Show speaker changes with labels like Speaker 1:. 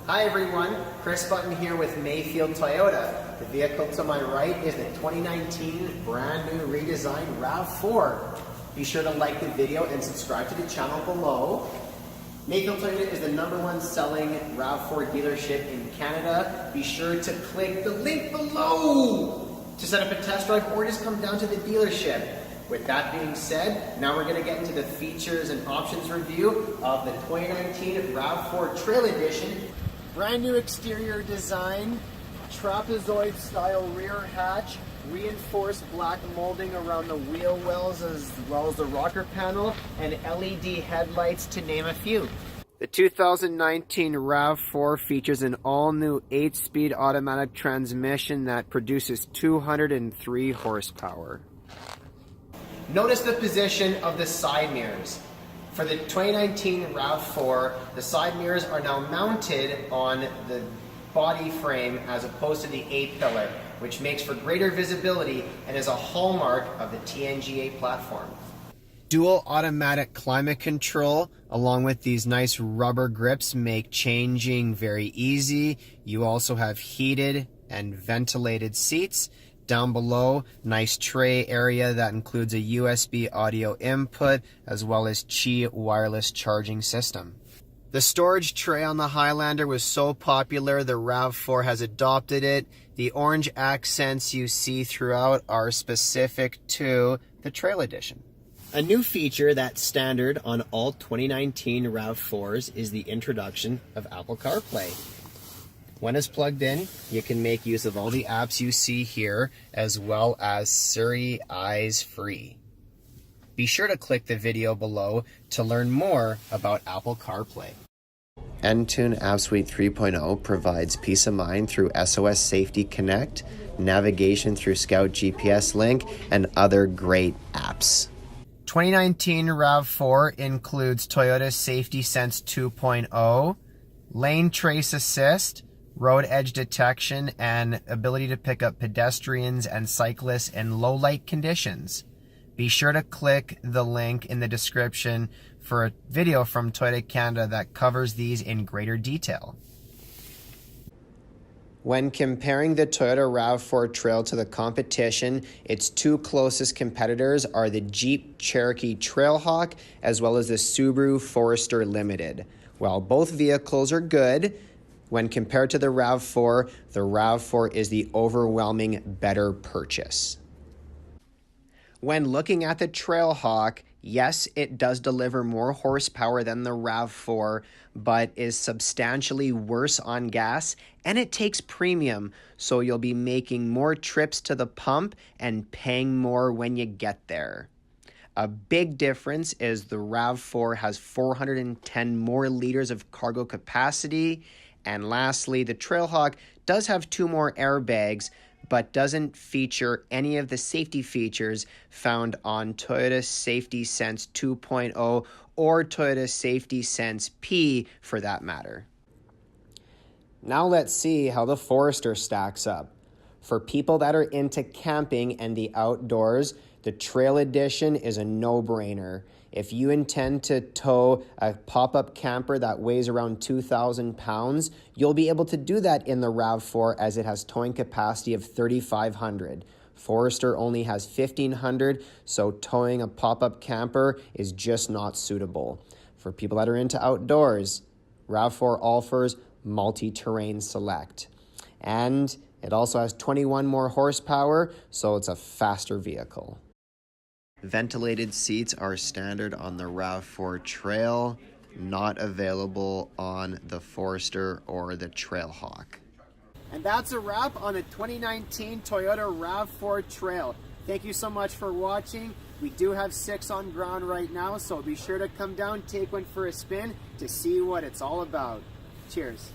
Speaker 1: Hi everyone, Chris Button here with Mayfield Toyota. The vehicle to my right is the 2019 brand new redesigned RAV4. Be sure to like the video and subscribe to the channel below. Mayfield Toyota is the #1 selling RAV4 dealership in Canada. Be sure to click the link below to set up a test drive or just come down to the dealership. With that being said, now we're going to get into the features and options review of the 2019 RAV4 Trail Edition. Brand new exterior design, trapezoid style rear hatch, reinforced black molding around the wheel wells as well as the rocker panel, and LED headlights to name a few. The 2019 RAV4 features an all-new 8-speed automatic transmission that produces 203 horsepower. Notice the position of the side mirrors. For the 2019 RAV4, the side mirrors are now mounted on the body frame as opposed to the A-pillar, which makes for greater visibility and is a hallmark of the TNGA platform. Dual automatic climate control along with these nice rubber grips make changing very easy. You also have heated and ventilated seats. Down below, nice tray area that includes a USB audio input as well as Qi wireless charging system. The storage tray on the Highlander was so popular, the RAV4 has adopted it. The orange accents you see throughout are specific to the Trail Edition. A new feature that's standard on all 2019 RAV4s is the introduction of Apple CarPlay. When it's plugged in, you can make use of all the apps you see here, as well as Siri Eyes Free. Be sure to click the video below to learn more about Apple CarPlay. Entune App Suite 3.0 provides peace of mind through SOS Safety Connect, navigation through Scout GPS Link, and other great apps. 2019 RAV4 includes Toyota Safety Sense 2.0, Lane Trace Assist, road edge detection, and ability to pick up pedestrians and cyclists in low light conditions. Be sure to click the link in the description for a video from Toyota Canada that covers these in greater detail. When comparing the Toyota RAV4 Trail to the competition, its two closest competitors are the Jeep Cherokee Trailhawk as well as the Subaru Forester Limited. While both vehicles are good, when compared to the RAV4 is the overwhelming better purchase. When looking at the Trailhawk, yes, it does deliver more horsepower than the RAV4, but is substantially worse on gas, and it takes premium, so you'll be making more trips to the pump and paying more when you get there. A big difference is the RAV4 has 410 more liters of cargo capacity. And lastly, the Trailhawk does have 2 more airbags, but doesn't feature any of the safety features found on Toyota Safety Sense 2.0 or Toyota Safety Sense P for that matter. Now let's see how the Forester stacks up. For people that are into camping and the outdoors, the Trail Edition is a no-brainer. If you intend to tow a pop-up camper that weighs around 2,000 pounds, you'll be able to do that in the RAV4 as it has towing capacity of 3,500. Forester only has 1,500, so towing a pop-up camper is just not suitable. For people that are into outdoors, RAV4 offers multi-terrain select. And it also has 21 more horsepower, so it's a faster vehicle. Ventilated seats are standard on the RAV4 Trail, not available on the Forester or the Trailhawk. And that's a wrap on the 2019 Toyota RAV4 Trail. Thank you so much for watching. We do have 6 on ground right now, so be sure to come down, take one for a spin to see what it's all about. Cheers.